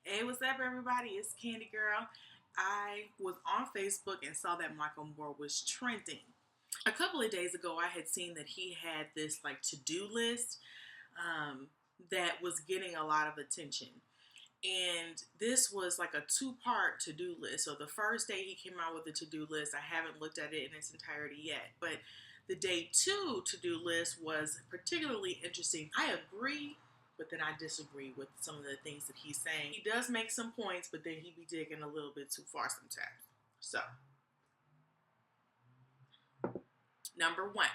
Hey, what's up, everybody? It's Candy Girl. I was on Facebook and saw that Michael Moore was trending. A couple of days ago, I had seen that he had this like to-do list um, that was getting a lot of attention. And this was like a two-part to-do list. So the first day he came out with the to-do list, I haven't looked at it in its entirety yet. But the day two to-do list was particularly interesting. I agree, but then I disagree with some of the things that he's saying. He does make some points, but then he be digging a little bit too far sometimes. So, number one,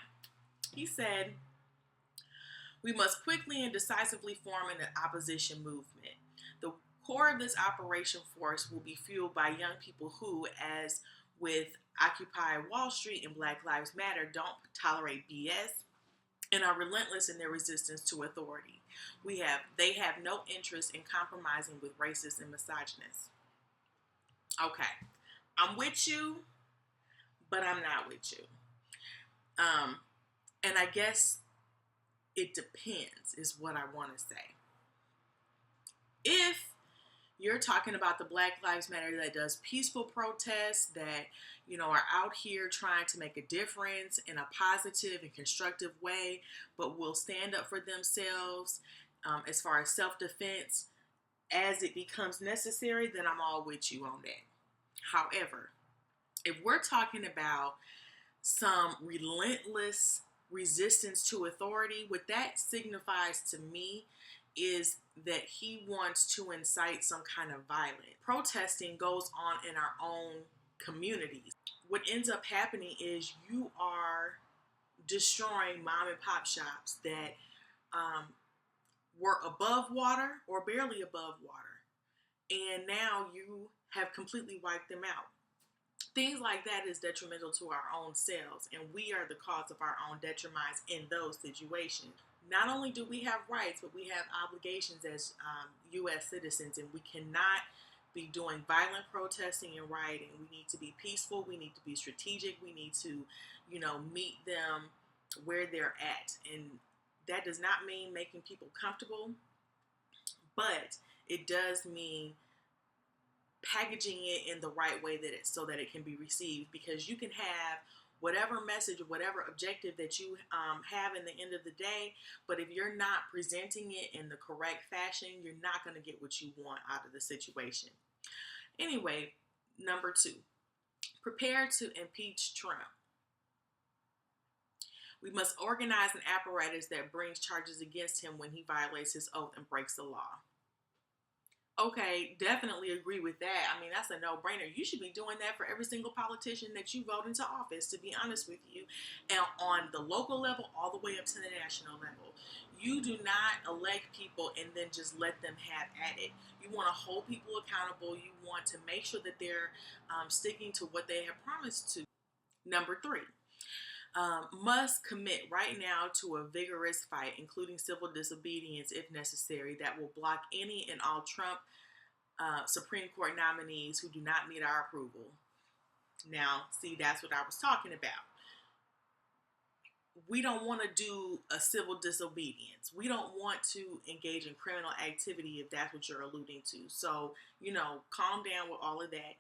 he said, we must quickly and decisively form an opposition movement. The core of this operation force will be fueled by young people who, as with Occupy Wall Street and Black Lives Matter, don't tolerate BS and are relentless in their resistance to authority. They have no interest in compromising with racists and misogynists. Okay, I'm with you, but I'm not with you. And I guess it depends, is what I want to say. If you're talking about the Black Lives Matter that does peaceful protests, that, are out here trying to make a difference in a positive and constructive way, but will stand up for themselves as far as self-defense as it becomes necessary, then I'm all with you on that. However, if we're talking about some relentless resistance to authority, what that signifies to me is that he wants to incite some kind of violence. Protesting goes on in our own communities. What ends up happening is you are destroying mom and pop shops that were above water or barely above water, and now you have completely wiped them out. Things like that is detrimental to our own selves, and we are the cause of our own demise in those situations. Not only do we have rights, but we have obligations as U.S. citizens, and we cannot be doing violent protesting and rioting. We need to be peaceful. We need to be strategic. We need to, meet them where they're at. And that does not mean making people comfortable, but it does mean packaging it in the right way so that it can be received, because you can have whatever message or whatever objective that you have in the end of the day, but if you're not presenting it in the correct fashion, you're not going to get what you want out of the situation. Anyway, number two, prepare to impeach Trump. We must organize an apparatus that brings charges against him when he violates his oath and breaks the law. Okay, definitely agree with that. I mean, that's a no-brainer. You should be doing that for every single politician that you vote into office, to be honest with you. And on the local level, all the way up to the national level. You do not elect people and then just let them have at it. You want to hold people accountable. You want to make sure that they're sticking to what they have promised to. Number three. Must commit right now to a vigorous fight, including civil disobedience if necessary, that will block any and all Trump Supreme Court nominees who do not meet our approval. Now, see, that's what I was talking about. We don't want to do a civil disobedience. We don't want to engage in criminal activity if that's what you're alluding to. So, calm down with all of that.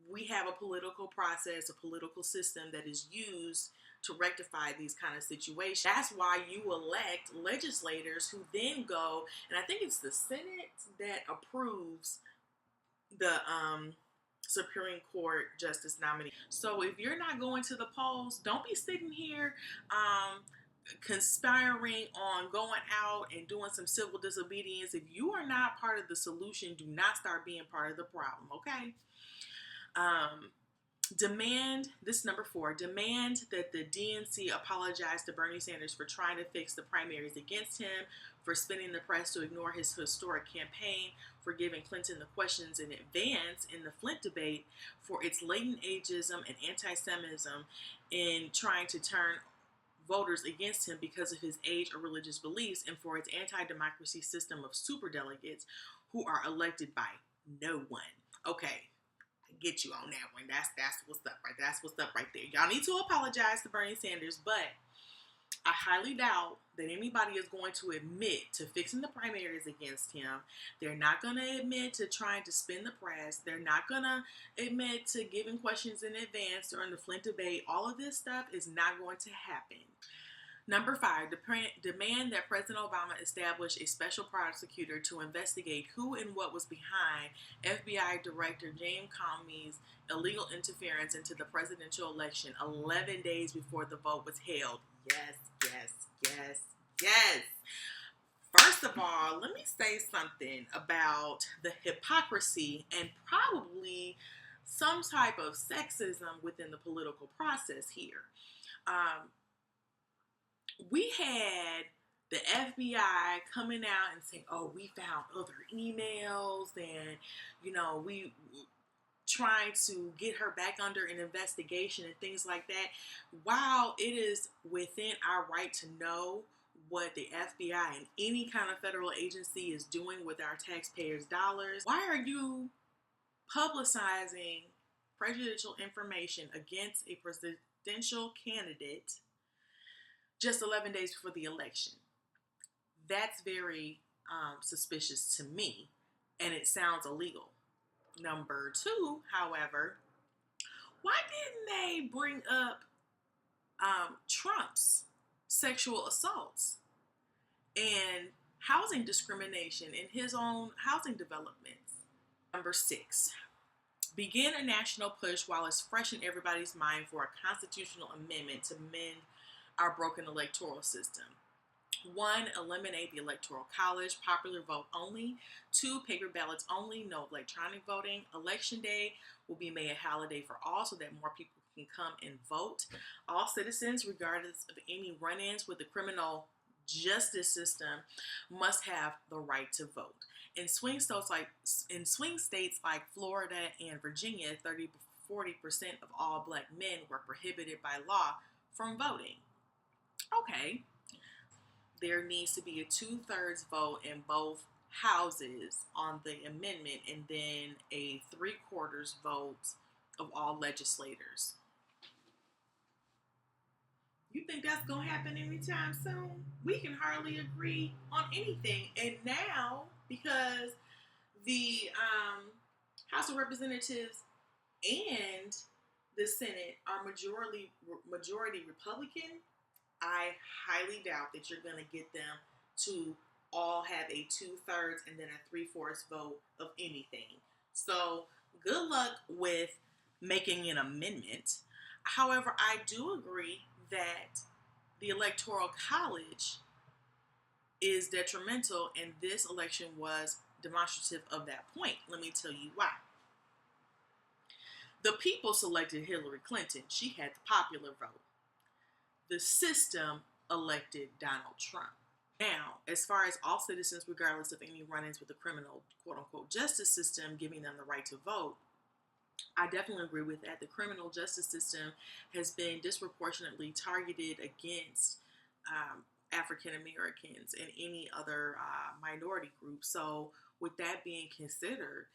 We have a political process, a political system that is used to rectify these kind of situations. That's why you elect legislators who then go, and I think it's the Senate that approves the Supreme Court justice nominee. So if you're not going to the polls, don't be sitting here conspiring on going out and doing some civil disobedience. If you are not part of the solution, do not start being part of the problem, okay? This is number 4, demand that the DNC apologize to Bernie Sanders for trying to fix the primaries against him, for spinning the press to ignore his historic campaign, for giving Clinton the questions in advance in the Flint debate, for its latent ageism and anti-Semitism in trying to turn voters against him because of his age or religious beliefs, and for its anti-democracy system of superdelegates who are elected by no one. Okay. Get you on that one. That's what's up, right? That's what's up right there. Y'all need to apologize to Bernie Sanders, but I highly doubt that anybody is going to admit to fixing the primaries against him. They're not going to admit to trying to spin the press. They're not going to admit to giving questions in advance during the Flint debate. All of this stuff is not going to happen. Number 5, demand that President Obama establish a special prosecutor to investigate who and what was behind FBI Director James Comey's illegal interference into the presidential election 11 days before the vote was held. Yes, yes, yes, yes. First of all, let me say something about the hypocrisy and probably some type of sexism within the political process here. Um, we had the FBI coming out and saying, "Oh, we found other emails, and we trying to get her back under an investigation and things like that." While it is within our right to know what the FBI and any kind of federal agency is doing with our taxpayers' dollars, why are you publicizing prejudicial information against a presidential candidate just 11 days before the election? That's very suspicious to me, and it sounds illegal. Number 2, however, why didn't they bring up Trump's sexual assaults and housing discrimination in his own housing developments? Number 6, begin a national push while it's fresh in everybody's mind for a constitutional amendment to mend our broken electoral system. 1, eliminate the Electoral College, popular vote only. 2, paper ballots only, no electronic voting. Election day will be made a holiday for all so that more people can come and vote. All citizens, regardless of any run-ins with the criminal justice system, must have the right to vote. In swing states like Florida and Virginia, 30 to 40% of all black men were prohibited by law from voting. Okay. There needs to be a 2/3 vote in both houses on the amendment, and then a 3/4 vote of all legislators. You think that's going to happen anytime soon? We can hardly agree on anything. And now, because the House of Representatives and the Senate are majority Republican, I highly doubt that you're going to get them to all have a 2/3 and then a 3/4 vote of anything. So good luck with making an amendment. However, I do agree that the Electoral College is detrimental, and this election was demonstrative of that point. Let me tell you why. The people selected Hillary Clinton. She had the popular vote. The system elected Donald Trump. Now, as far as all citizens, regardless of any run-ins with the criminal, quote-unquote, justice system, giving them the right to vote, I definitely agree with that. The criminal justice system has been disproportionately targeted against African Americans and any other minority group. So, with that being considered,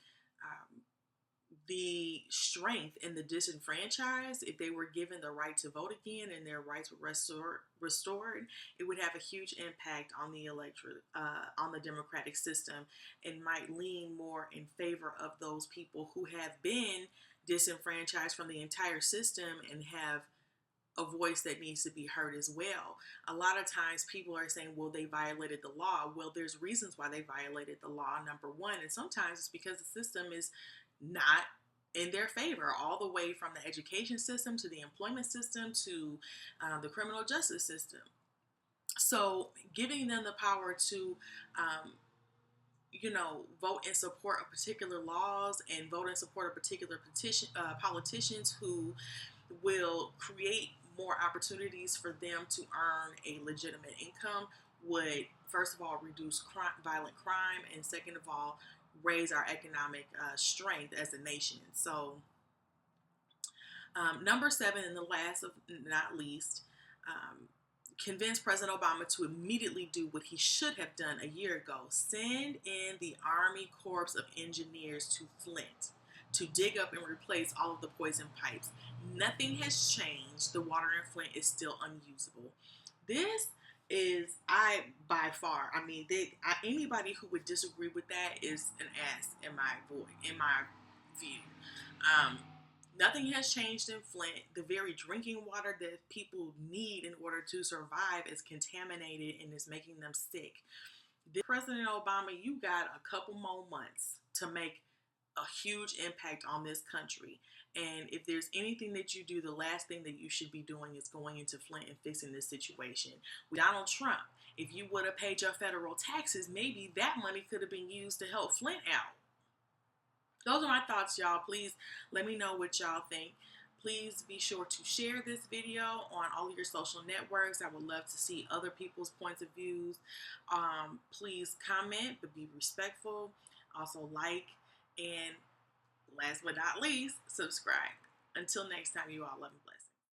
the strength in the disenfranchised, if they were given the right to vote again and their rights were restored, it would have a huge impact on the electorate, on the democratic system, and might lean more in favor of those people who have been disenfranchised from the entire system and have a voice that needs to be heard as well. A lot of times people are saying, well, they violated the law. Well, there's reasons why they violated the law, number 1, and sometimes it's because the system is not in their favor, all the way from the education system to the employment system to the criminal justice system. So giving them the power to vote in support of particular laws and vote in support of particular politicians who will create more opportunities for them to earn a legitimate income would, first of all, reduce violent crime, and second of all, raise our economic strength as a nation. So, number 7, and the last of not least, convince President Obama to immediately do what he should have done a year ago. Send in the Army Corps of Engineers to Flint to dig up and replace all of the poison pipes. Nothing has changed. The water in Flint is still unusable. This is, I by far, I mean, anybody who would disagree with that is an ass in my view. Um, Nothing has changed in Flint. The very drinking water that people need in order to survive is contaminated and is making them sick. President Obama, you got a couple more months to make a huge impact on this country. And if there's anything that you do, the last thing that you should be doing is going into Flint and fixing this situation. With Donald Trump, if you would have paid your federal taxes, maybe that money could have been used to help Flint out. Those are my thoughts, y'all. Please let me know what y'all think. Please be sure to share this video on all of your social networks. I would love to see other people's points of views. Please comment, but be respectful. Also like, and last but not least, subscribe. Until next time, you all love and bless.